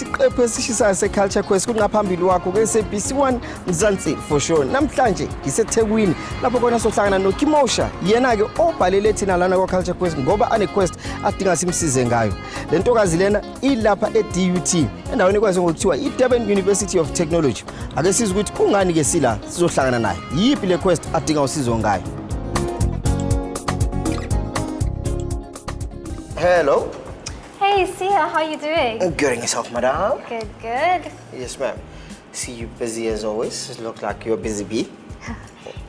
isiqephu esishisayo seCulture Quest kungaphambili wakho ku-SABC 1 Mzansi for sure. Namhlanje ngiseThekwini lapho khona sohlangana noKimosha, yena-ke obhalele thina lana kwa-Culture Quest ngoba ane-quest adinga simsize ngayo. Le ntokazi lena ilapha e-DUT endaweni ekwaziwa ngokuthiwa i-Durban University of Technology. Ake sizwe ukuthi kungani-ke sila sizohlangana naye, yiphi le quest adinga usizo ngayo. Hello. Hey, Sia, how are you doing? Good, and yourself, madam? Good, good. Yes, ma'am. See you busy as always. You look like you're a busy bee.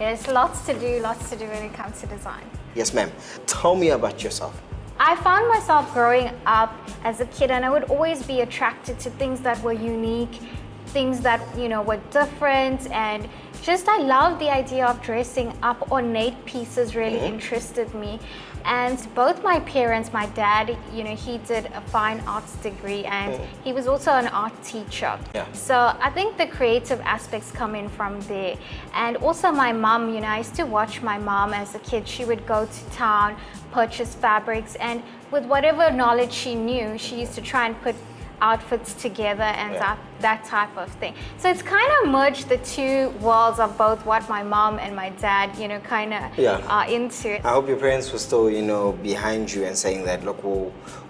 Yes, lots to do when it comes to design. Yes, ma'am. Tell me about yourself. I found myself growing up as a kid, and I would always be attracted to things that were unique, things that, were different, and just I love the idea of dressing up. Ornate pieces really interested me. And both my parents, my dad, he did a fine arts degree, and he was also an art teacher. Yeah. So I think the creative aspects come in from there. And also my mom, I used to watch my mom as a kid. She would go to town, purchase fabrics, and with whatever knowledge she knew, she used to try and put outfits together and that type of thing. So it's kind of merged the two worlds of both what my mom and my dad, kind of are into. I hope your parents were still, behind you and saying that, look,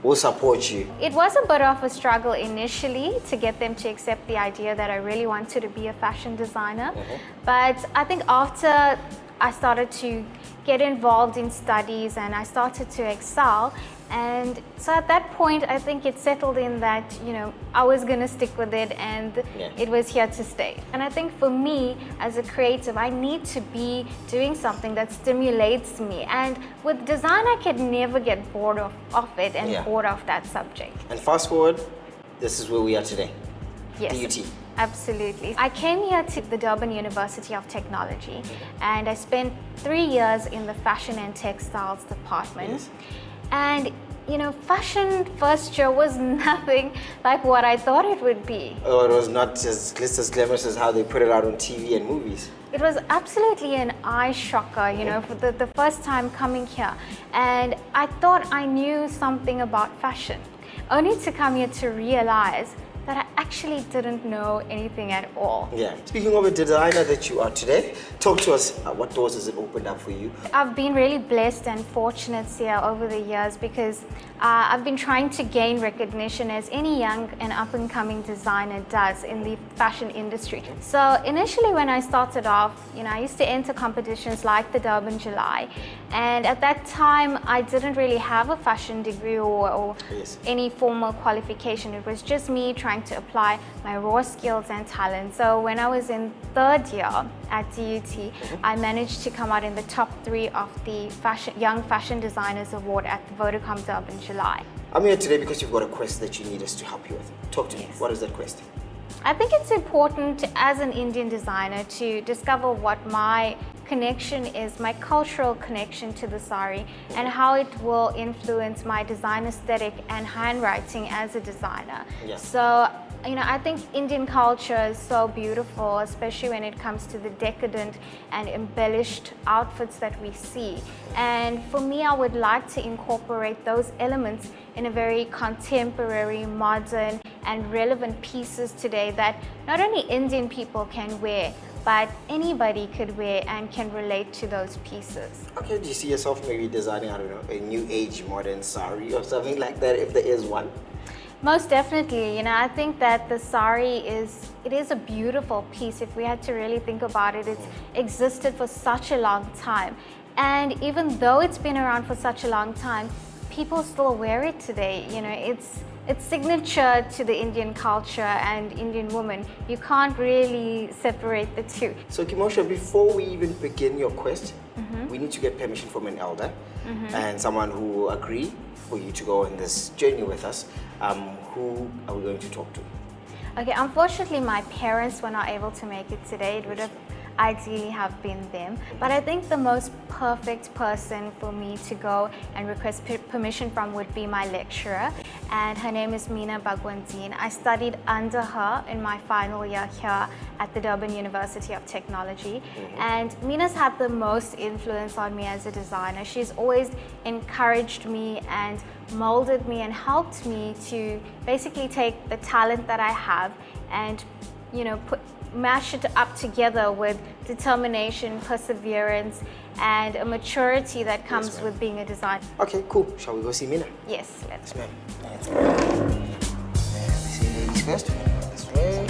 we'll support you. It was a bit of a struggle initially to get them to accept the idea that I really wanted to be a fashion designer. But I think after I started to get involved in studies and I started to excel, and so at that point I think it settled in that I was going to stick with it, and it was here to stay. And I think for me as a creative, I need to be doing something that stimulates me, and with design I could never get bored of it and bored of that subject. And fast forward, this is where we are today. Yes. DUT. Absolutely. I came here to the Durban University of Technology, and I spent 3 years in the fashion and textiles department. Yes. And fashion first year was nothing like what I thought it would be. Oh, it was not as glamorous as how they put it out on TV and movies. It was absolutely an eye shocker, for the first time coming here. And I thought I knew something about fashion, only to come here to realize that I actually didn't know anything at all. Yeah. Speaking of a designer that you are today, talk to us. What doors has it opened up for you? I've been really blessed and fortunate here over the years because I've been trying to gain recognition as any young and up-and-coming designer does in the fashion industry. So initially when I started off, I used to enter competitions like the Durban July, and at that time I didn't really have a fashion degree or any formal qualification. It was just me trying to apply my raw skills and talent. So when I was in third year at DUT, I managed to come out in the top 3 of the Young Fashion Designers Award at the Vodacom Durban July. I'm here today because you've got a quest that you need us to help you with. Talk to me. What is that quest? I think it's important as an Indian designer to discover what my connection is, my cultural connection to the sari, and how it will influence my design aesthetic and handwriting as a designer. So I think Indian culture is so beautiful, especially when it comes to the decadent and embellished outfits that we see. And for me, I would like to incorporate those elements in a very contemporary, modern, and relevant pieces today that not only Indian people can wear, but anybody could wear and can relate to those pieces. Okay, do you see yourself maybe designing, a new age modern sari or something like that, if there is one? Most definitely. I think that the sari is a beautiful piece. If we had to really think about it, it's existed for such a long time. And even though it's been around for such a long time, people still wear it today. It's signature to the Indian culture and Indian woman. You can't really separate the two. So Kimosha, before we even begin your quest, we need to get permission from an elder and someone who will agree for you to go on this journey with us. Who are we going to talk to? Okay, unfortunately my parents were not able to make it today. It would have ideally have been them. But I think the most perfect person for me to go and request permission from would be my lecturer, and her name is Meena. I studied under her in my final year here at the Durban University of Technology, and Meena's had the most influence on me as a designer. She's always encouraged me and molded me and helped me to basically take the talent that I have and, you know, mash it up together with determination, perseverance, and a maturity that comes with being a designer. Okay, cool. Shall we go see Meena? Yes, let's go. Let's go. We see ladies first. This way.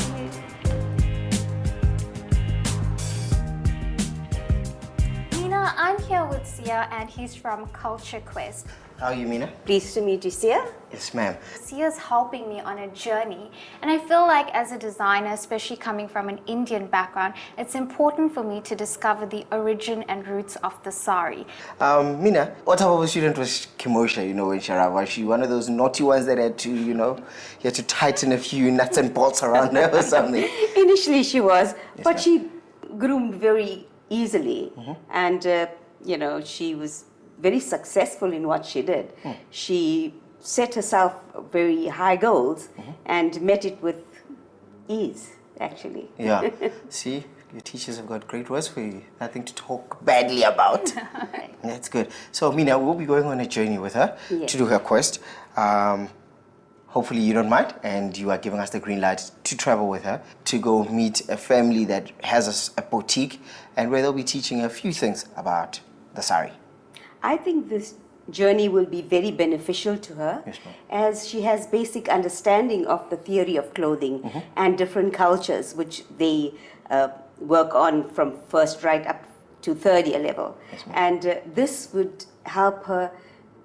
Meena, I'm here with Sia, and he's from Kulcha Kwest. How are you, Meena? Pleased to meet you, Sia. Yes, ma'am. Sia's helping me on a journey, and I feel like as a designer, especially coming from an Indian background, it's important for me to discover the origin and roots of the sari. Meena, what type of a student was Kimosha, you know, in Shara? Was she one of those naughty ones that had to, you know, you had to tighten a few nuts and bolts around her or something? Initially she was, but ma'am. she groomed very easily. And, you know, she was very successful in what she did. She set herself very high goals and met it with ease, actually. Yeah. See, your teachers have got great words for you. Nothing to talk badly about. That's good. So, Meena, we'll be going on a journey with her Yes. to do her quest. Hopefully you don't mind, and you are giving us the green light to travel with her to go meet a family that has a boutique and where they'll be teaching her a few things about the sari. I think this journey will be very beneficial to her, Yes, ma'am. as she has basic understanding of the theory of clothing and different cultures which they work on from first right up to third year level. Yes, ma'am. And this would help her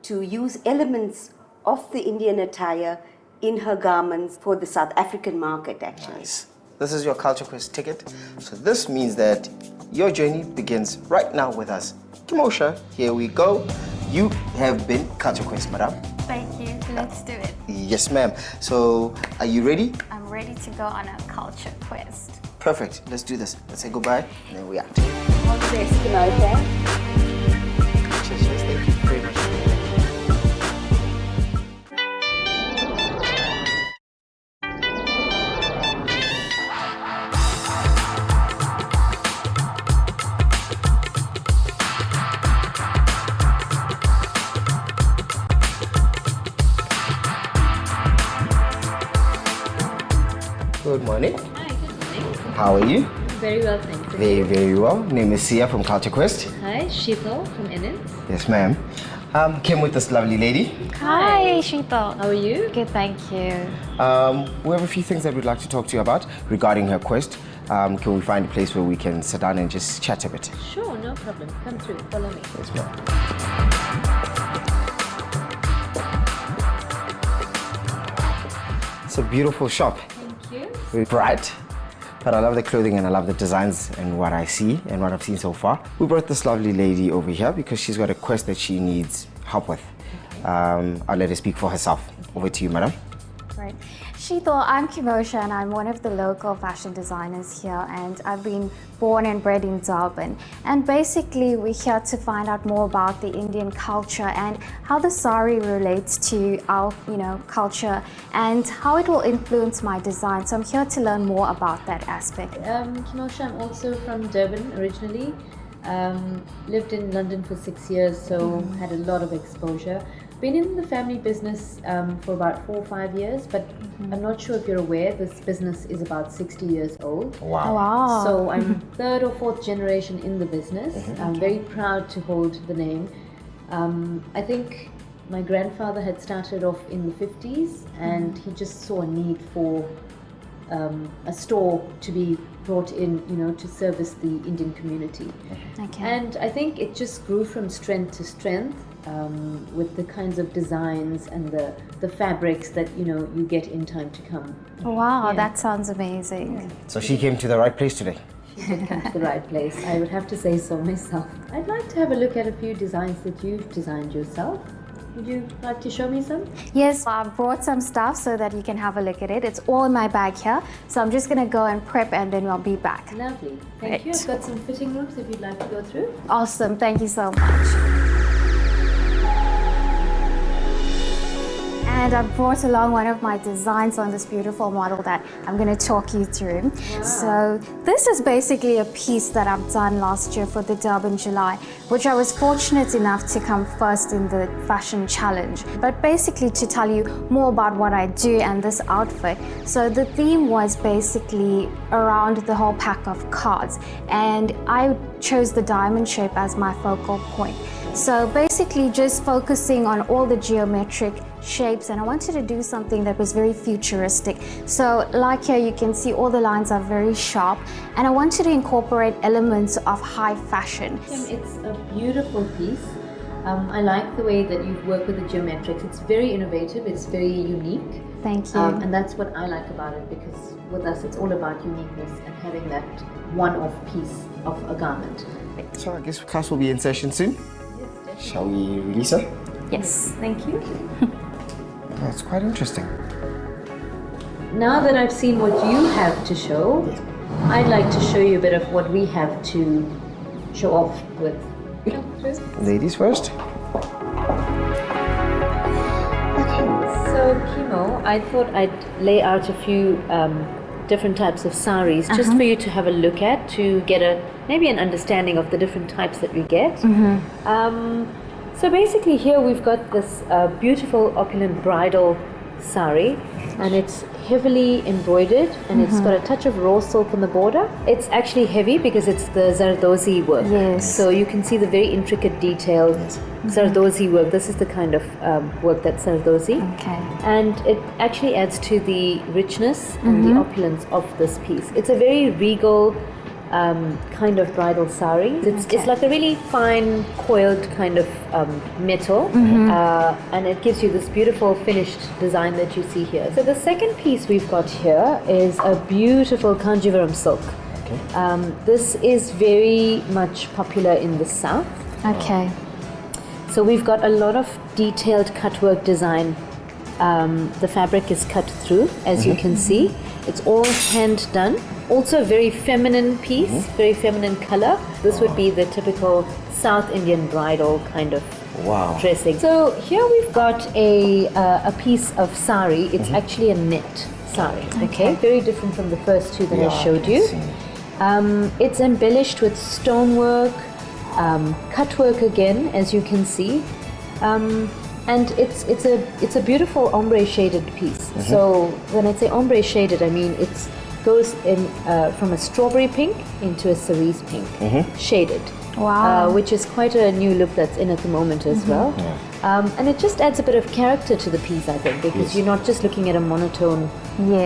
to use elements of the Indian attire in her garments for the South African market, actually. Nice. This is your Culture Quest ticket. So this means that your journey begins right now with us. Kimosha, here we go. You have been Culture Quest, madam. Thank you. Let's do it. Yes, ma'am. So, are you ready? I'm ready to go on a culture quest. Perfect. Let's do this. Let's say goodbye, and then we out. All the best, Kimosha. Cheers, cheers. Thank you very much. Good morning. Hi, good morning. How are you? Very well, thank you. Very, very well. Name is Sia from Culture Quest. Hi, Sheetal from Innings. Yes, ma'am. Came with this lovely lady. Hi, Sheetal. How are you? Good, thank you. We have a few things that we'd like to talk to you about regarding her quest. Can we find a place where we can sit down and just chat a bit? Sure, no problem. Come through, follow me. Yes, ma'am. It's a beautiful shop. Thank you. Very bright. But I love the clothing and I love the designs and what I see and what I've seen so far. We brought this lovely lady over here because she's got a quest that she needs help with. I'll let her speak for herself. Over to you, madam. Right. Sheetal, I'm Kimosha and I'm one of the local fashion designers here, and I've been born and bred in Durban. And basically we're here to find out more about the Indian culture and how the sari relates to our, culture and how it will influence my design. So I'm here to learn more about that aspect. Kimosha, I'm also from Durban originally. Lived in London for 6 years, so had a lot of exposure. Been in the family business for about 4 or 5 years, but I'm not sure if you're aware, this business is about 60 years old. Wow. Wow. So I'm third or fourth generation in the business. I'm very proud to hold the name. I think my grandfather had started off in the 50s and he just saw a need for a store to be brought in, to service the Indian community. Okay. And I think it just grew from strength to strength with the kinds of designs and the fabrics that you get in time to come. Wow, Yeah. that sounds amazing. So she came to the right place today. She did come to the right place. I would have to say so myself. I'd like to have a look at a few designs that you've designed yourself. would you like to show me some? Yes, I brought some stuff so that you can have a look at it. It's all in my bag here. So I'm just gonna go and prep and then we'll be back. Lovely. Thank you. Right. I've got some fitting rooms if you'd like to go through. Awesome, thank you so much. And I brought along one of my designs on this beautiful model that I'm going to talk you through. Wow. So this is basically a piece that I've done last year for the Durban July, which I was fortunate enough to come first in the fashion challenge. But basically to tell you more about what I do and this outfit. So the theme was basically around the whole pack of cards, and I chose the diamond shape as my focal point. So basically just focusing on all the geometric shapes, and I wanted to do something that was very futuristic. So like here you can see all the lines are very sharp, and I wanted to incorporate elements of high fashion. It's a beautiful piece. I like the way that you've worked with the geometrics. It's very innovative, it's very unique. Thank you. And that's what I like about it, because with us it's all about uniqueness and having that one-off piece of a garment. So I guess class will be in session soon. Shall we release her? Yes. Thank you. Oh, it's quite interesting. Now that I've seen what you have to show, I'd like to show you a bit of what we have to show off with. Ladies first. So Kimo, I thought I'd lay out a few different types of saris just for you to have a look at, to get maybe an understanding of the different types that we get. So basically here we've got this beautiful opulent bridal sari, and it's heavily embroidered, and it's got a touch of raw silk on the border. It's actually heavy because it's the Zardozi work. Yes. So you can see the very intricate detailed Zardozi work. This is the kind of work that's Zardozi. Okay. And it actually adds to the richness and the opulence of this piece. It's a very regal kind of bridal sari. It's like a really fine coiled kind of metal, and it gives you this beautiful finished design that you see here. So the second piece we've got here is a beautiful Kanjivaram silk. Okay. This is very much popular in the south. Okay. So we've got a lot of detailed cutwork design. The fabric is cut through, as you can see. It's all hand done. Also a very feminine piece, very feminine color. This would be the typical South Indian bridal kind of dressing. So here we've got a piece of sari. It's actually a net sari. Okay, very different from the first two that I showed you. It's embellished with stonework, cutwork again, as you can see. And it's a beautiful ombre shaded piece. So when I say ombre shaded, I mean it goes in from a strawberry pink into a cerise pink, shaded. Wow. Which is quite a new look that's in at the moment as well. And it just adds a bit of character to the piece, I think, because you're not just looking at a monotone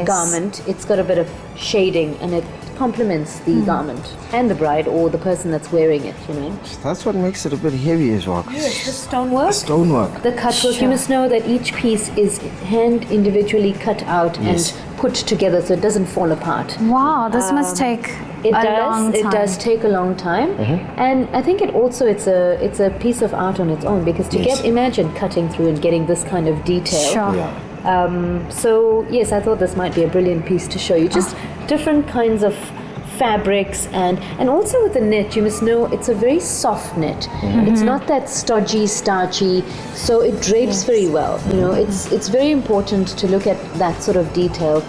garment. It's got a bit of shading, and it complements the garment and the bride or the person that's wearing it, you know. That's what makes it a bit heavy as well. Yes, the stonework. Stonework. The cutwork. You must know that each piece is hand individually cut out and put together so it doesn't fall apart. Wow, this must take a long time. It does take a long time, and I think it's a piece of art on its own, because to imagine cutting through and getting this kind of detail. Sure. So yes, I thought this might be a brilliant piece to show you. Just different kinds of fabrics, and also with the knit, you must know it's a very soft knit. It's not that stodgy, starchy, so it drapes very well. You know, it's very important to look at that sort of detail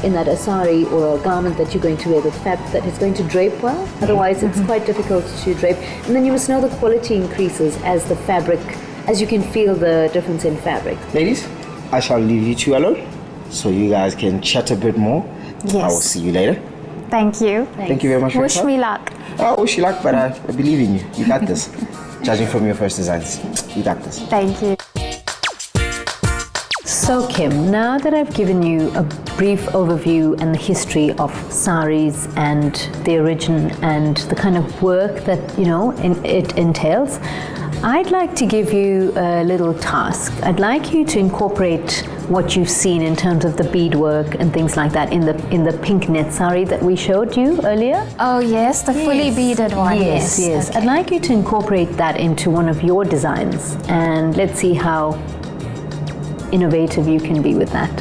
in that sari or a garment that you're going to wear, with fabric that is going to drape well. Otherwise, it's quite difficult to drape. And then you must know the quality increases as the fabric, as you can feel the difference in fabric. Ladies, I shall leave you two alone so you guys can chat a bit more. Yes. I will see you later. Thank you. Thank you very much for Wish your time. me luck. Oh, wish you luck, but I believe in you. You got this. Judging from your first designs, you got this. Thank you. So Kim, now that I've given you a brief overview and the history of saris and the origin and the kind of work that, you know, it entails, I'd like to give you a little task. I'd like you to incorporate what you've seen in terms of the beadwork and things like that in the pink net sari that we showed you earlier? Oh yes, the fully beaded one. Yes. Okay. I'd like you to incorporate that into one of your designs, and let's see how innovative you can be with that.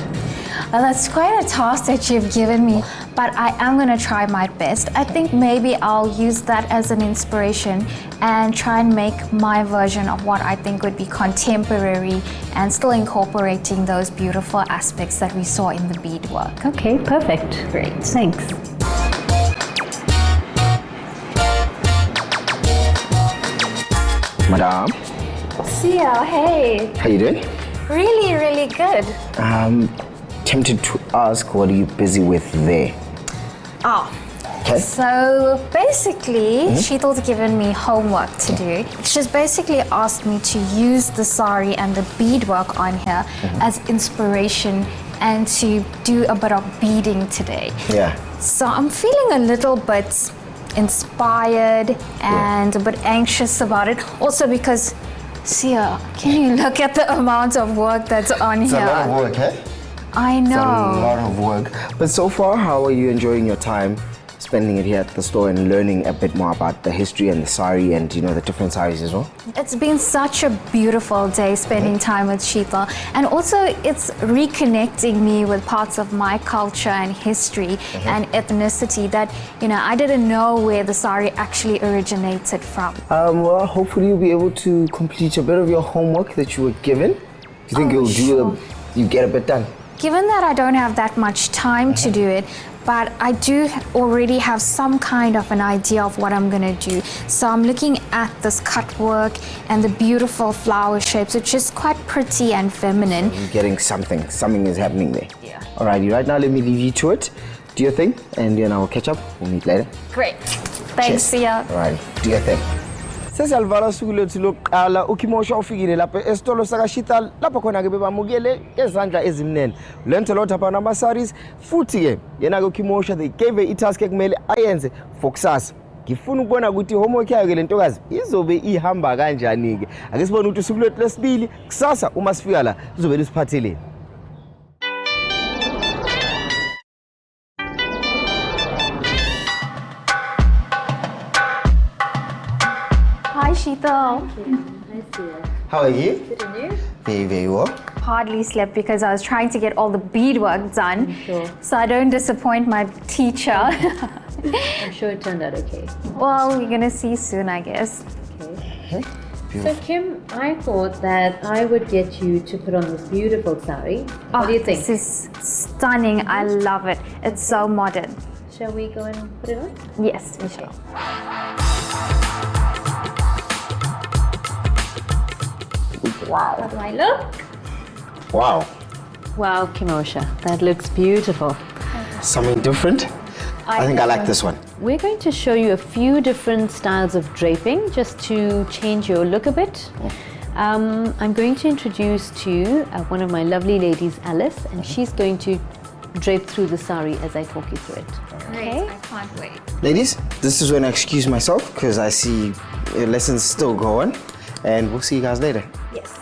Well, that's quite a task that you've given me, but I am going to try my best. I think maybe I'll use that as an inspiration and try and make my version of what I think would be contemporary and still incorporating those beautiful aspects that we saw in the beadwork. Okay, perfect. Great. Thanks. Madam, Sia, hey. how you doing? Really, really good. Tempted to ask, what are you busy with there? Oh. Okay. So basically, Sheetal's given me homework to do. She's basically asked me to use the sari and the beadwork on here as inspiration and to do a bit of beading today. Yeah. So I'm feeling a little bit inspired and a bit anxious about it. Also because, Sia, can you look at the amount of work that's on It's here? a lot of work, eh? I It's a know. lot of work. But so far, how are you enjoying your time spending it here at the store and learning a bit more about the history and the sari and, you know, the different saris as well? It's been such a beautiful day spending time with Sheetal, and also it's reconnecting me with parts of my culture and history and ethnicity that, you know, I didn't know where the sari actually originated from. Well, hopefully you'll be able to complete a bit of your homework that you were given. Do you think you get a bit done? Given that I don't have that much time to do it, but I do already have some kind of an idea of what I'm gonna do. So I'm looking at this cut work and the beautiful flower shapes, which is quite pretty and feminine. You're getting something. Something is happening there. Yeah. Alrighty, right now let me leave you to it. Do your thing, and then I'll catch up. We'll meet later. Great. Thanks, Sia. Alrighty, do your thing. Sesiyalivala suku lethu lokuqala uKimosha ufikile lapha esitolo sakaSheetal lapho khona ke bebamukele ezandla ezimnene lento lo thapha nama saris futhi ke yena ke uKimosha they gave her itask ekumele ayenze for kusasa. Ngifuna ukubona ukuthi homework yakhe ke lentokazi izobe ihamba kanjani ke. Ake sibone ukuthi usuku lethu lesibili kusasa uma sifika la izobe lisiphatheleni. Hi, Sheetal. How are you? Good, and you? Very, very well. Hardly slept because I was trying to get all the beadwork done, so I don't disappoint my teacher. I'm sure it turned out okay. Well, we're gonna see soon, I guess. Okay. So Kim, I thought that I would get you to put on this beautiful sari. What do you think? This is stunning. I love it. It's so modern. Shall we go and put it on? Yes, we shall. Wow. How do I look? Wow. Wow, Kimosha, that looks beautiful. Something different. I think I like this one. We're going to show you a few different styles of draping just to change your look a bit. I'm going to introduce to you one of my lovely ladies, Alice, and she's going to drape through the sari as I talk you through it. Okay. I can't wait. Ladies, this is when I excuse myself because I see lessons still going, and we'll see you guys later. Yes.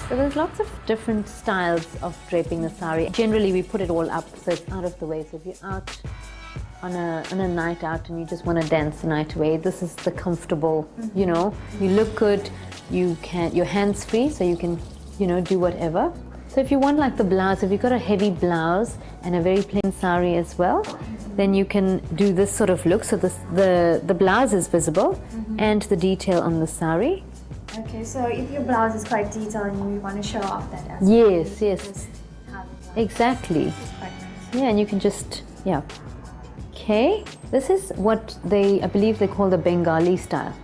So there's lots of different styles of draping the sari. Generally, we put it all up so it's out of the way. So if you're out on a night out and you just want to dance the night away, this is the comfortable, you know, you look good, you're hands free, so you can, you know, do whatever. So if you want like the blouse, if you've got a heavy blouse and a very plain sari as well, then you can do this sort of look. So the blouse is visible and the detail on the sari. Okay, so if your blouse is quite detailed and you want to show off that aspect, Yes, yes, just have it like exactly. this is quite nice. Yeah, and you can just, yeah. Okay, this is what I believe they call the Bengali style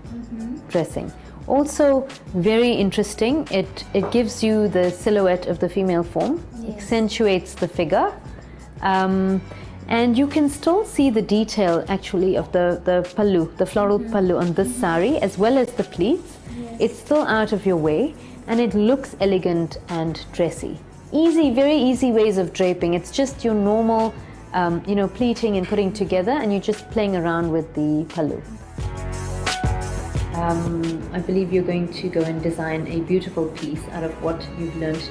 dressing. Also very interesting, it gives you the silhouette of the female form, accentuates the figure, and you can still see the detail actually of the pallu, the floral pallu on this sari, as well as the pleats. It's still out of your way and it looks elegant and dressy. Easy, very easy ways of draping. It's just your normal, you know, pleating and putting together, and you're just playing around with the pallu. I believe you're going to go and design a beautiful piece out of what you've learned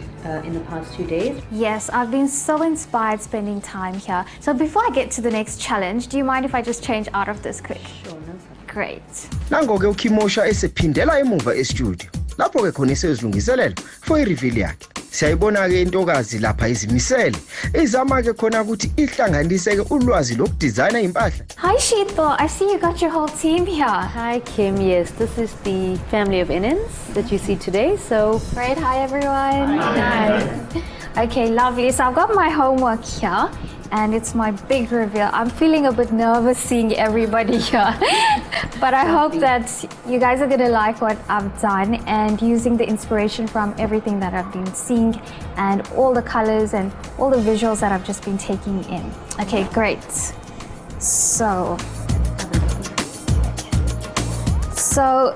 in the past 2 days. Yes, I've been so inspired spending time here. So before I get to the next challenge, do you mind if I just change out of this quick? Sure, no problem. Great. Nango-ke uKimosha esephindela emuva e-studio. Lapho-ke khona esezilungiselela for i-reveal yakhe. Siyayibona-ke intokazi lapha izimisele. Izama-ke khona ukuthi ihlanganise-ke ulwazi lokudizayina impahla. Hi Sheetal, I see you got your whole team here. Hi Kim, yes, this is the family of innings that you see today. So Great, hi everyone. Hi. Okay, lovely. So I've got my homework here and it's my big reveal. I'm feeling a bit nervous seeing everybody here. But I hope that you guys are gonna like what I've done and using the inspiration from everything that I've been seeing and all the colors and all the visuals that I've just been taking in. Okay, great. So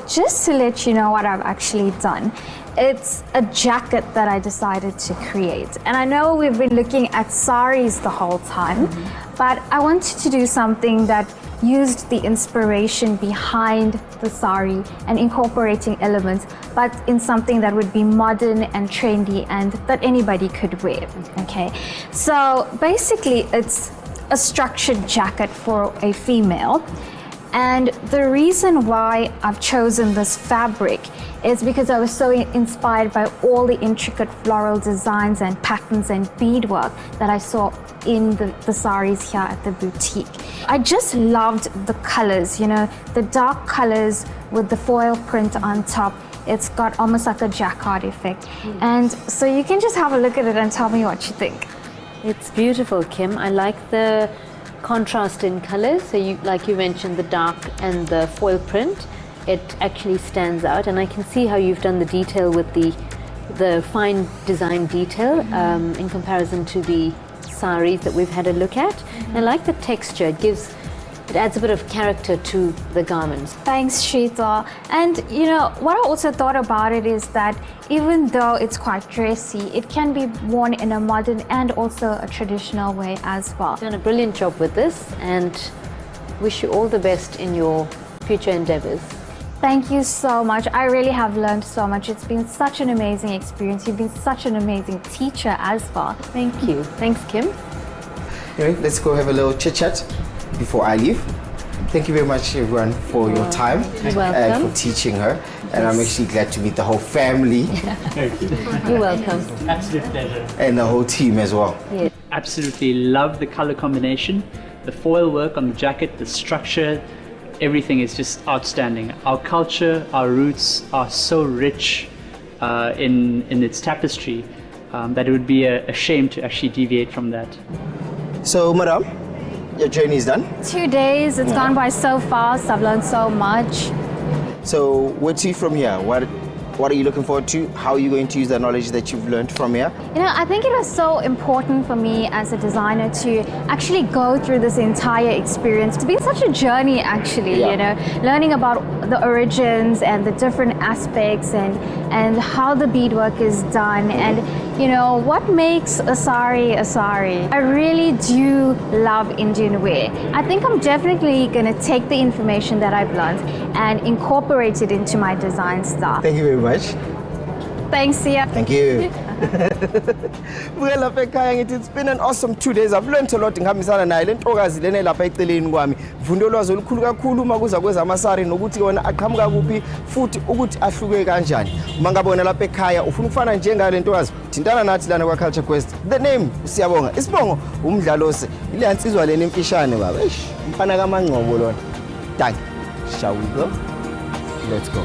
just to let you know what I've actually done, it's a jacket that I decided to create. And I know we've been looking at saris the whole time, but I wanted to do something that used the inspiration behind the sari and incorporating elements, but in something that would be modern and trendy and that anybody could wear, okay? So basically it's a structured jacket for a female. And the reason why I've chosen this fabric is because I was so inspired by all the intricate floral designs and patterns and beadwork that I saw in the saris here at the boutique. I just loved the colors, you know, the dark colors with the foil print on top. It's got almost like a jacquard effect. And so you can just have a look at it and tell me what you think. it's beautiful, Kim. I like the contrast in colors. So you, like you mentioned, the dark and the foil print, it actually stands out, and I can see how you've done the detail with the fine design detail in comparison to the saris that we've had a look at. I like the texture. It adds a bit of character to the garments. Thanks, Shita. And you know, what I also thought about it is that even though it's quite dressy, it can be worn in a modern and also a traditional way as well. You've done a brilliant job with this, and wish you all the best in your future endeavors. Thank you so much. I really have learned so much. It's been such an amazing experience. You've been such an amazing teacher as well. Thank you. Thanks, Kim. Anyway, let's go have a little chit-chat before I leave. Thank you very much, everyone, for your time You're welcome. and for teaching her. And I'm actually glad to meet the whole family You're welcome. Absolute pleasure. and the whole team as well. Yes. Absolutely love the color combination, the foil work on the jacket, the structure, everything is just outstanding. Our culture, our roots are so rich in its tapestry that it would be a shame to actually deviate from that. So, madam, your journey is done. 2 days, it's gone by so fast. I've learned so much. So, where to from here? What are you looking forward to? How are you going to use the knowledge that you've learned from here? You know, I think it was so important for me as a designer to actually go through this entire experience. It's been such a journey, actually, you know, learning about the origins and the different aspects and how the beadwork is done and, you know, what makes a sari a sari. I really do love Indian wear. I think I'm definitely going to take the information that I've learned and incorporate it into my design style. Thank you very much. Thanks, Sia. Thank you. Well, it's been an awesome 2 days. I've learned a lot ngihambisana naye le ntokazi lena lapha eceleni kwami. Mfundo lwazi olukhulu kakhulu makuza kwezamasari nokuthi wona aqhamuka kuphi futhi ukuthi ahluke kanjani. Uma ngabona lapha ekhaya ufuna ukufana njengale ntokazi, thintana nathi lana kwa Culture Quest. The name Siyabonga. Isibongo Mdlalose. Ile yansizwa lena emfishane baba. Eish, umfana kaMangcobo lona. Thank. Shall we go? Let's go.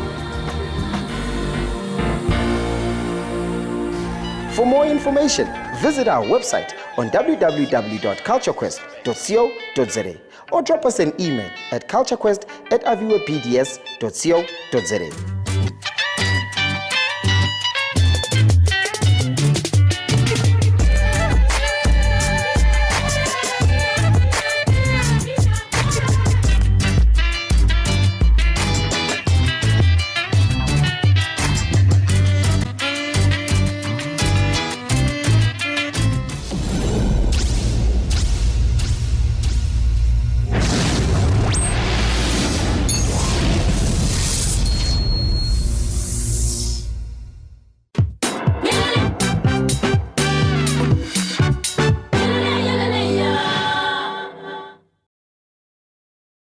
For more information, visit our website on www.culturequest.co.za or drop us an email at culturequest@aviwebds.co.za.